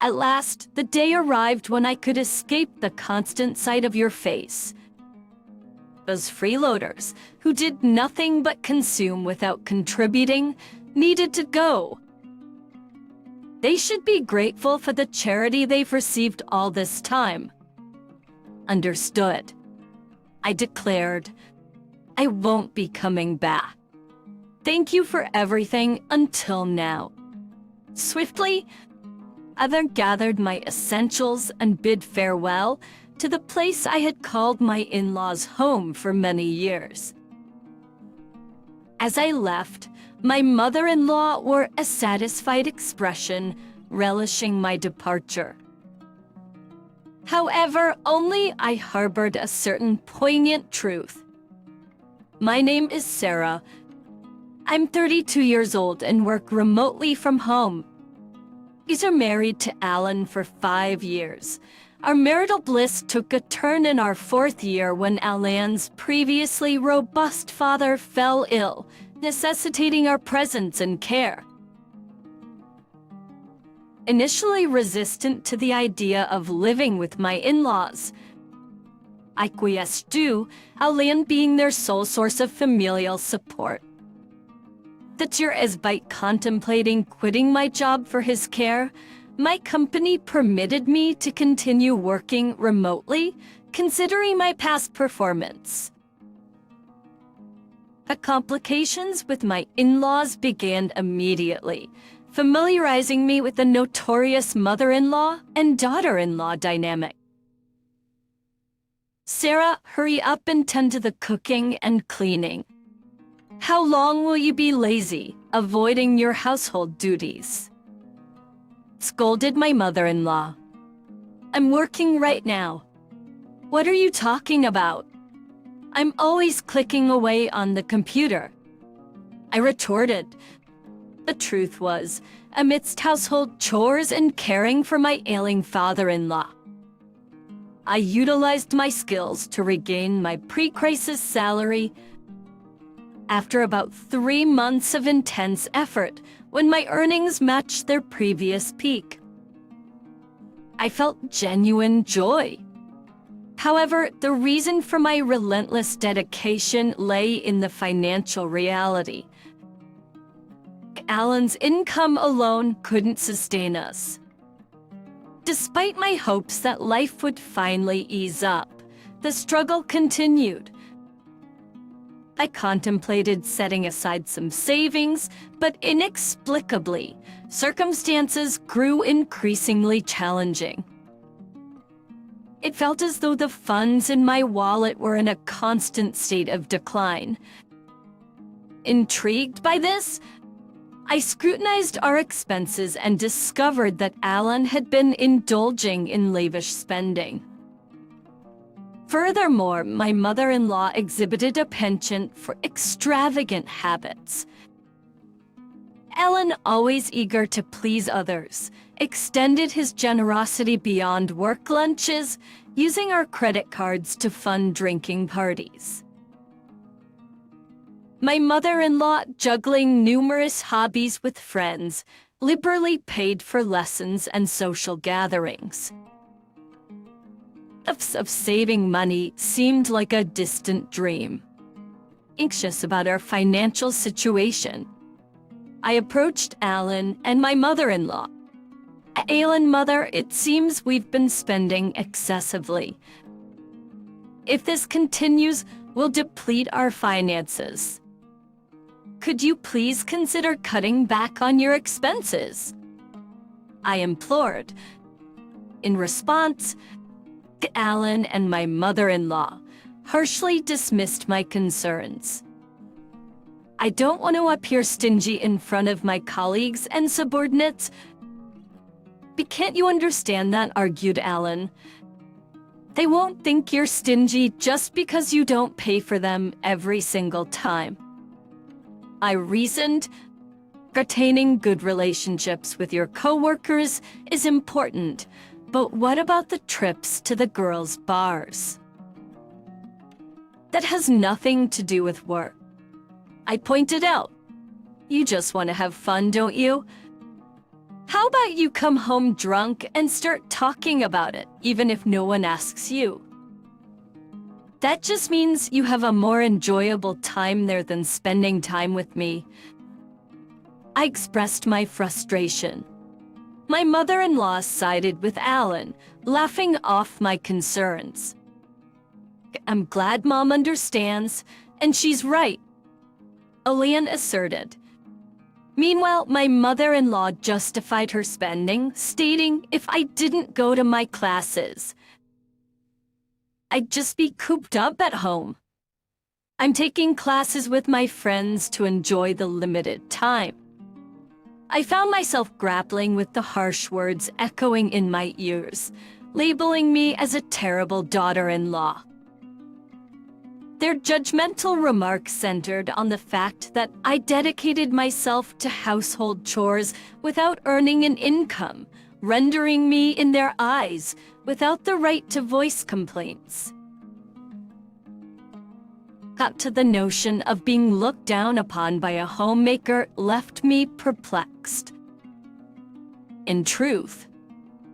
At last, the day arrived when I could escape the constant sight of your face. Those freeloaders, who did nothing but consume without contributing, needed to go. They should be grateful for the charity they've received all this time. Understood. I declared, I won't be coming back. Thank you for everything until now. Swiftly, I then gathered my essentials and bid farewell to the place I had called my in-laws' home for many years. As I left, my mother-in-law wore a satisfied expression, relishing my departure. However, only I harbored a certain poignant truth. My name is Sarah. I'm 32 years old and work remotely from home. We are married to Alan for 5 years. Our marital bliss took a turn in our 4th year when Alan's previously robust father fell ill, necessitating our presence and care. Initially resistant to the idea of living with my in-laws, I acquiesced due, Alan being their sole source of familial support. That year, as by contemplating quitting my job for his care, my company permitted me to continue working remotely, considering my past performance. The complications with my in-laws began immediately, familiarizing me with the notorious mother-in-law and daughter-in-law dynamic. Sarah, hurry up and tend to the cooking and cleaning. How long will you be lazy, avoiding your household duties? Scolded my mother-in-law. I'm working right now. What are you talking about? I'm always clicking away on the computer. I retorted. The truth was, amidst household chores and caring for my ailing father-in-law, I utilized my skills to regain my pre-crisis salary after about 3 months of intense effort, when my earnings matched their previous peak. I felt genuine joy. However, the reason for my relentless dedication lay in the financial reality. Alan's income alone couldn't sustain us. Despite my hopes that life would finally ease up, the struggle continued. I contemplated setting aside some savings, but inexplicably, circumstances grew increasingly challenging. It felt as though the funds in my wallet were in a constant state of decline. Intrigued by this, I scrutinized our expenses and discovered that Alan had been indulging in lavish spending. Furthermore, my mother-in-law exhibited a penchant for extravagant habits. Alan, always eager to please others, extended his generosity beyond work lunches, using our credit cards to fund drinking parties. My mother-in-law, juggling numerous hobbies with friends, liberally paid for lessons and social gatherings. Of saving money seemed like a distant dream. Anxious about our financial situation, I approached Alan and my mother-in-law. Alan, mother, it seems we've been spending excessively. If this continues, we'll deplete our finances. Could you please consider cutting back on your expenses? I implored. In response, Alan and my mother-in-law harshly dismissed my concerns. I don't want to appear stingy in front of my colleagues and subordinates. But can't you understand that? Argued Alan. They won't think you're stingy just because you don't pay for them every single time. I reasoned. Retaining good relationships with your coworkers is important. But what about the trips to the girls' bars? That has nothing to do with work. I pointed out. You just want to have fun, don't you? How about you come home drunk and start talking about it, even if no one asks you? That just means you have a more enjoyable time there than spending time with me. I expressed my frustration. My mother-in-law sided with Alan, laughing off my concerns. I'm glad Mom understands, and she's right, Elaine asserted. Meanwhile, my mother-in-law justified her spending, stating if I didn't go to my classes, I'd just be cooped up at home. I'm taking classes with my friends to enjoy the limited time. I found myself grappling with the harsh words echoing in my ears, labeling me as a terrible daughter-in-law. Their judgmental remarks centered on the fact that I dedicated myself to household chores without earning an income, rendering me, in their eyes, without the right to voice complaints. Got to the notion of being looked down upon by a homemaker left me perplexed. In truth,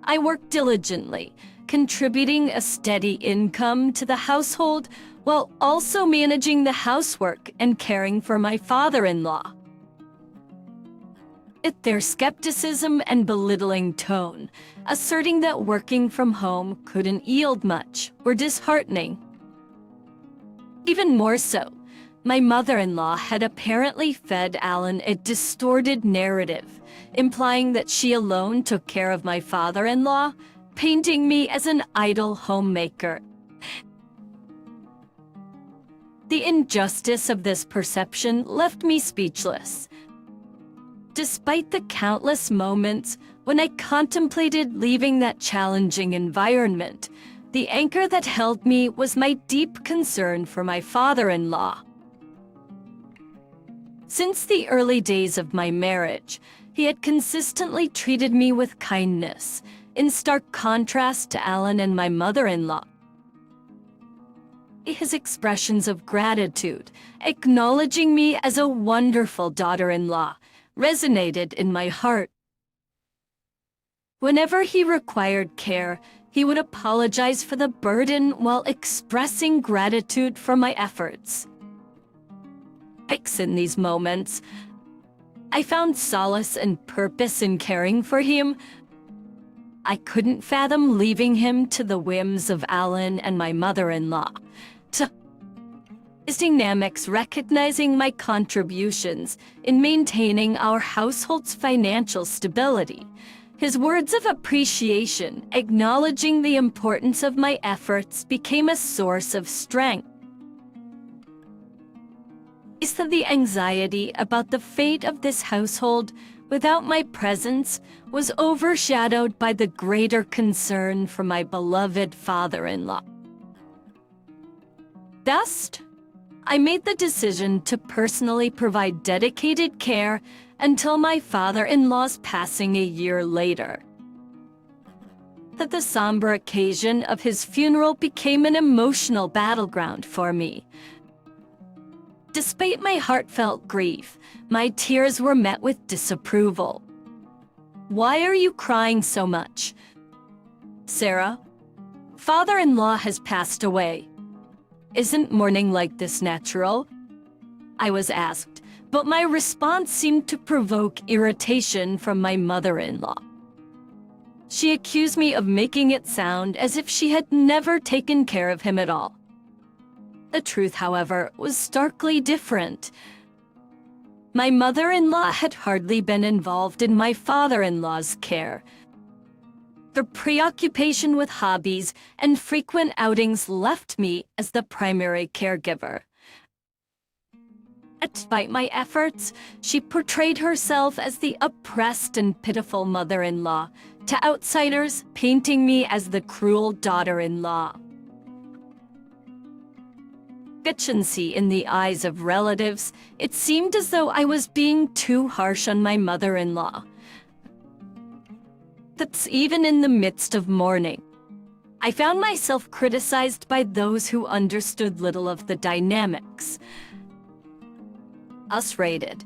I worked diligently, contributing a steady income to the household while also managing the housework and caring for my father-in-law. At their skepticism and belittling tone, asserting that working from home couldn't yield much, were disheartening. Even more so, my mother-in-law had apparently fed Alan a distorted narrative, implying that she alone took care of my father-in-law, painting me as an idle homemaker. The injustice of this perception left me speechless. Despite the countless moments when I contemplated leaving that challenging environment, the anchor that held me was my deep concern for my father-in-law. Since the early days of my marriage, he had consistently treated me with kindness, in stark contrast to Alan and my mother-in-law. His expressions of gratitude, acknowledging me as a wonderful daughter-in-law, resonated in my heart. Whenever he required care, he would apologize for the burden while expressing gratitude for my efforts. In these moments, I found solace and purpose in caring for him. I couldn't fathom leaving him to the whims of Alan and my mother-in-law. His dynamics recognizing my contributions in maintaining our household's financial stability. His words of appreciation, acknowledging the importance of my efforts, became a source of strength. Is that the anxiety about the fate of this household without my presence was overshadowed by the greater concern for my beloved father-in-law. Thus, I made the decision to personally provide dedicated care until my father-in-law's passing a year later. That the somber occasion of his funeral became an emotional battleground for me. Despite my heartfelt grief, my tears were met with disapproval. "Why are you crying so much, Sarah? Father-in-law has passed away. Isn't mourning like this natural?" I was asked, but my response seemed to provoke irritation from my mother-in-law. She accused me of making it sound as if she had never taken care of him at all. The truth, however, was starkly different. My mother-in-law had hardly been involved in my father-in-law's care. The preoccupation with hobbies and frequent outings left me as the primary caregiver. Despite my efforts, she portrayed herself as the oppressed and pitiful mother-in-law, to outsiders painting me as the cruel daughter-in-law. Efficiency in the eyes of relatives, it seemed as though I was being too harsh on my mother-in-law. That's even in the midst of mourning. I found myself criticized by those who understood little of the dynamics. Us rated.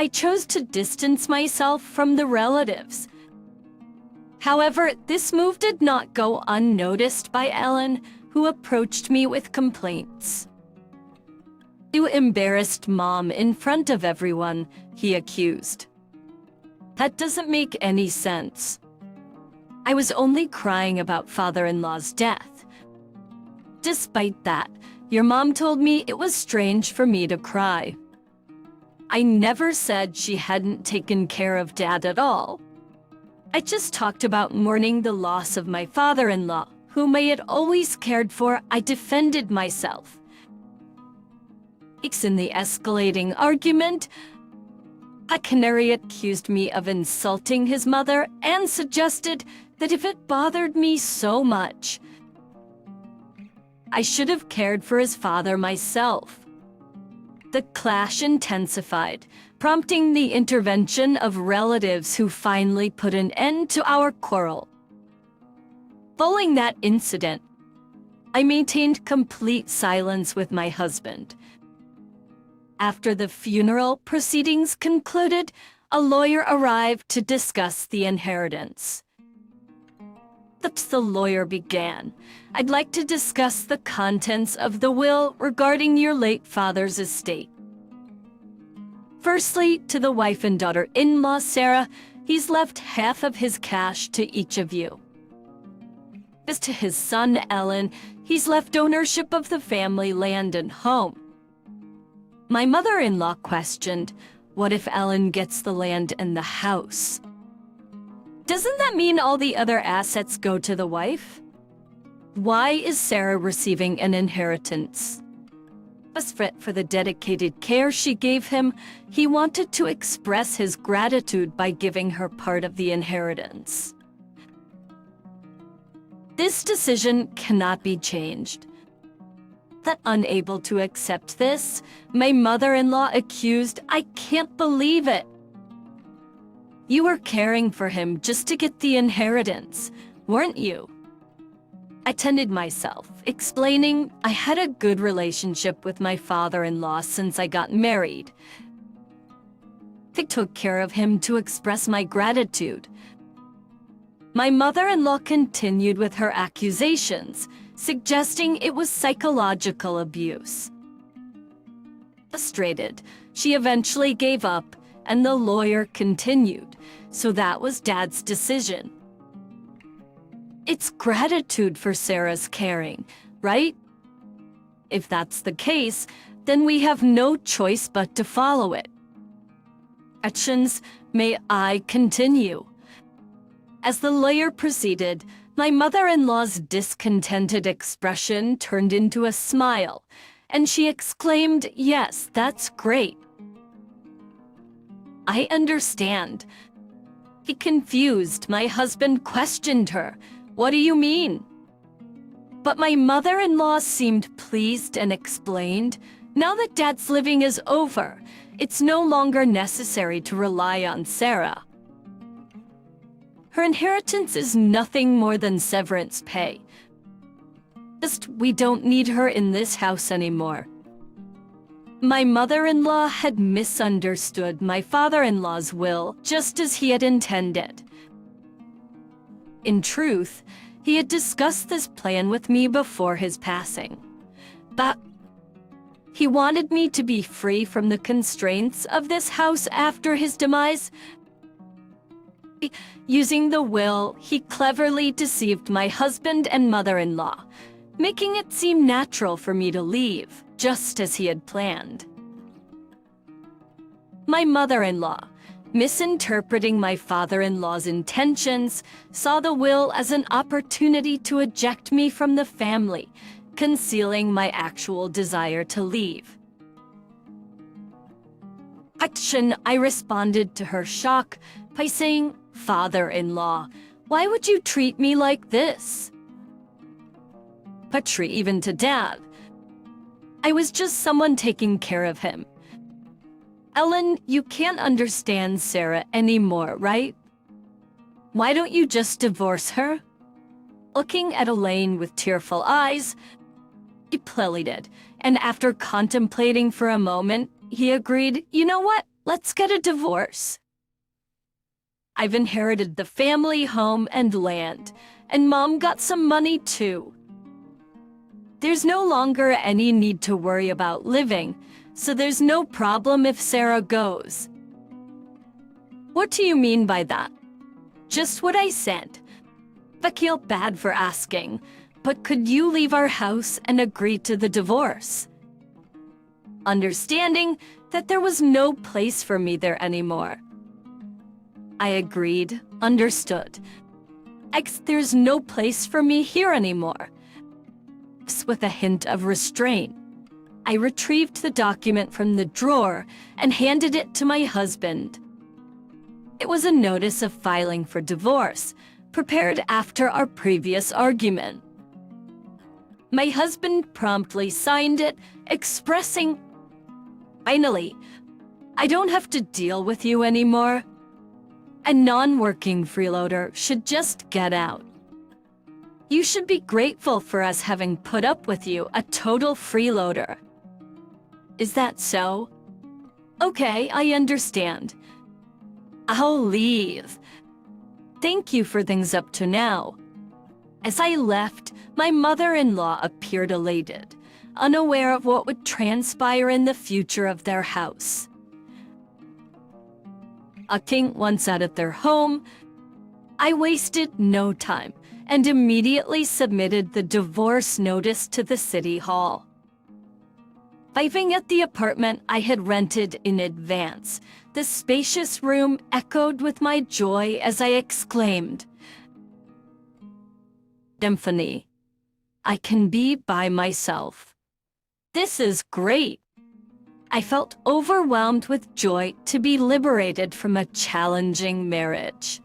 I chose to distance myself from the relatives. However, this move did not go unnoticed by Ellen, who approached me with complaints. "You embarrassed Mom in front of everyone," he accused. "That doesn't make any sense. I was only crying about father-in-law's death. Despite that, your mom told me it was strange for me to cry. I never said she hadn't taken care of Dad at all. I just talked about mourning the loss of my father-in-law, whom I had always cared for. I defended myself." In the escalating argument, a canary accused me of insulting his mother and suggested that if it bothered me so much, I should have cared for his father myself. The clash intensified, prompting the intervention of relatives who finally put an end to our quarrel. Following that incident, I maintained complete silence with my husband. After the funeral proceedings concluded, a lawyer arrived to discuss the inheritance. The lawyer began. "I'd like to discuss the contents of the will regarding your late father's estate. Firstly, to the wife and daughter-in-law, Sarah, he's left half of his cash to each of you. As to his son, Ellen, he's left ownership of the family land and home." My mother-in-law questioned, "What if Ellen gets the land and the house? Doesn't that mean all the other assets go to the wife? Why is Sarah receiving an inheritance?" As for the dedicated care she gave him, he wanted to express his gratitude by giving her part of the inheritance. This decision cannot be changed. That unable to accept this, my mother-in-law accused, "I can't believe it. You were caring for him just to get the inheritance, weren't you?" I defended myself, explaining I had a good relationship with my father-in-law since I got married. I took care of him to express my gratitude. My mother-in-law continued with her accusations, suggesting it was psychological abuse. Frustrated, she eventually gave up, and the lawyer continued, "So that was Dad's decision. It's gratitude for Sarah's caring, right? If that's the case, then we have no choice but to follow it. Actions, may I continue?" As the lawyer proceeded, my mother-in-law's discontented expression turned into a smile, and she exclaimed, "Yes, that's great. I understand." Confused, my husband questioned her, "What do you mean?" But my mother-in-law seemed pleased and explained, "Now that Dad's living is over, it's no longer necessary to rely on Sarah. Her inheritance is nothing more than severance pay. Just, we don't need her in this house anymore." My mother-in-law had misunderstood my father-in-law's will just as he had intended. In truth, he had discussed this plan with me before his passing. But he wanted me to be free from the constraints of this house after his demise. Using the will, he cleverly deceived my husband and mother-in-law, making it seem natural for me to leave, just as he had planned. My mother-in-law, misinterpreting my father-in-law's intentions, saw the will as an opportunity to eject me from the family, concealing my actual desire to leave. I responded to her shock by saying, "Father-in-law, why would you treat me like this?" Even to Dad, I was just someone taking care of him. "Ellen, you can't understand Sarah anymore, right? Why don't you just divorce her?" Looking at Elaine with tearful eyes, he pleaded, and after contemplating for a moment, he agreed, "You know what? Let's get a divorce. I've inherited the family home and land, and Mom got some money too. There's no longer any need to worry about living, so there's no problem if Sarah goes. What do you mean by that? Just what I said. I feel bad for asking, but could you leave our house and agree to the divorce? Understanding that there was no place for me there anymore. I agreed, understood. There's no place for me here anymore. With a hint of restraint, I retrieved the document from the drawer and handed it to my husband. It was a notice of filing for divorce, prepared after our previous argument. My husband promptly signed it, expressing, "Finally, I don't have to deal with you anymore. A non-working freeloader should just get out. You should be grateful for us having put up with you, a total freeloader." Is that so? Okay, I understand. I'll leave. Thank you for things up to now. As I left, my mother-in-law appeared elated, unaware of what would transpire in the future of their house. Once out at their home, I wasted no time and immediately submitted the divorce notice to the city hall. Arriving at the apartment I had rented in advance, the spacious room echoed with my joy as I exclaimed, "Symphony, I can be by myself. This is great." I felt overwhelmed with joy to be liberated from a challenging marriage.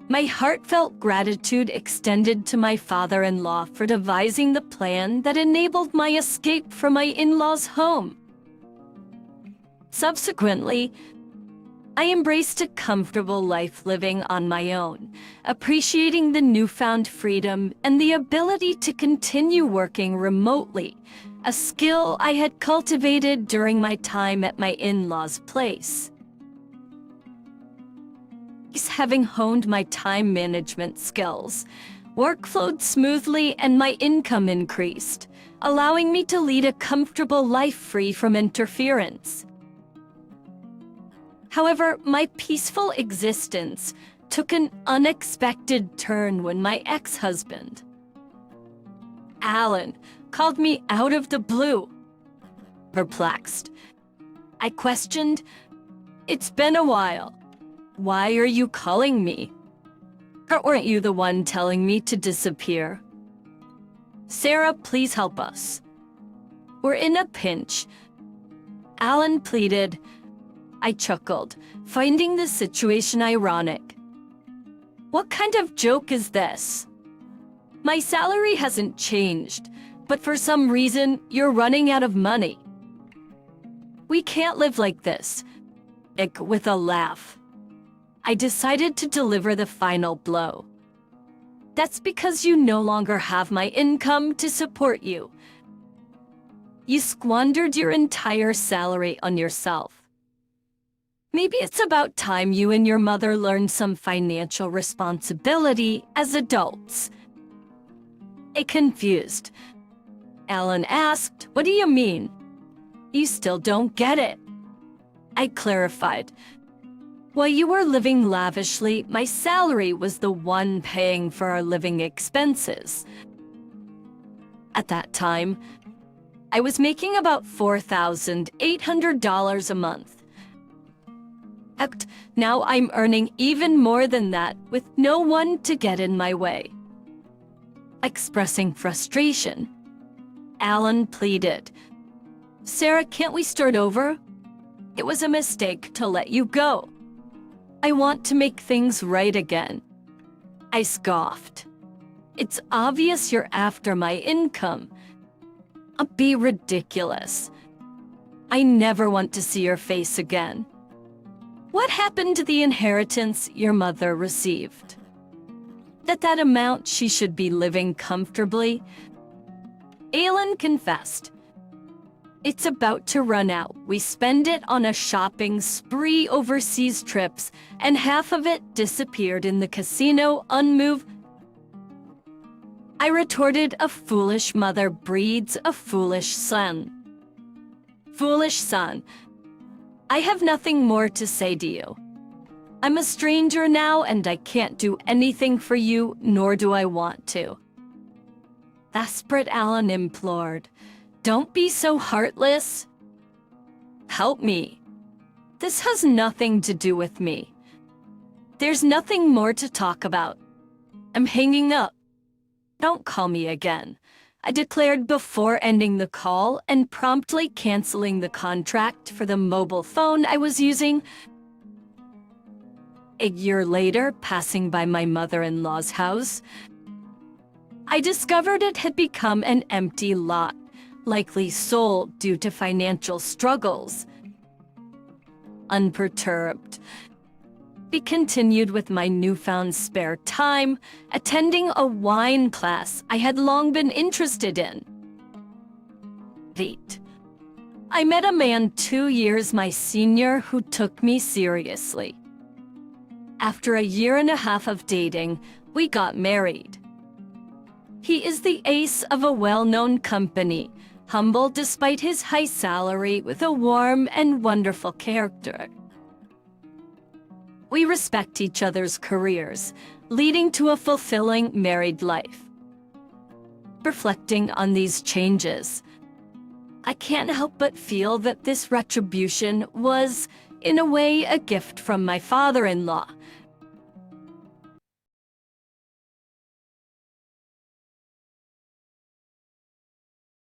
My heartfelt gratitude extended to my father-in-law for devising the plan that enabled my escape from my in-laws' home. Subsequently, I embraced a comfortable life living on my own, appreciating the newfound freedom and the ability to continue working remotely, a skill I had cultivated during my time at my in-laws' place. Having honed my time management skills, work flowed smoothly and my income increased, allowing me to lead a comfortable life free from interference. However, my peaceful existence took an unexpected turn when my ex-husband, Alan, called me out of the blue. Perplexed, I questioned, "It's been a while. Why are you calling me? Weren't you the one telling me to disappear? Sarah, please help us. We're in a pinch." Alan pleaded. I chuckled, finding the situation ironic. What kind of joke is this? My salary hasn't changed, but for some reason, you're running out of money. We can't live like this. With a laugh, I decided to deliver the final blow. That's because you no longer have my income to support you. You squandered your entire salary on yourself. Maybe it's about time you and your mother learned some financial responsibility as adults. Confused, Alan asked, "What do you mean? You still don't get it." I clarified. While you were living lavishly, my salary was the one paying for our living expenses. At that time, I was making about $4,800 a month. Now I'm earning even more than that with no one to get in my way. Expressing frustration, Alan pleaded, "Sarah, can't we start over? It was a mistake to let you go. I want to make things right again." I scoffed. "It's obvious you're after my income. Be ridiculous. I never want to see your face again. What happened to the inheritance your mother received? That amount she should be living comfortably?" Alan confessed. It's about to run out. We spend it on a shopping spree, overseas trips, and half of it disappeared in the casino unmoved. I retorted, a foolish mother breeds a foolish son. Foolish son, I have nothing more to say to you. I'm a stranger now and I can't do anything for you, nor do I want to. Desperate, Alan implored. Don't be so heartless. Help me. This has nothing to do with me. There's nothing more to talk about. I'm hanging up. Don't call me again, I declared before ending the call and promptly canceling the contract for the mobile phone I was using. A year later, passing by my mother-in-law's house, I discovered it had become an empty lot, likely sold due to financial struggles. Unperturbed, I continued with my newfound spare time, attending a wine class I had long been interested in. I met a man 2 years my senior who took me seriously. After a year and a half of dating, we got married. He is the ace of a well-known company, humble despite his high salary, with a warm and wonderful character. We respect each other's careers, leading to a fulfilling married life. Reflecting on these changes, I can't help but feel that this retribution was, in a way, a gift from my father-in-law,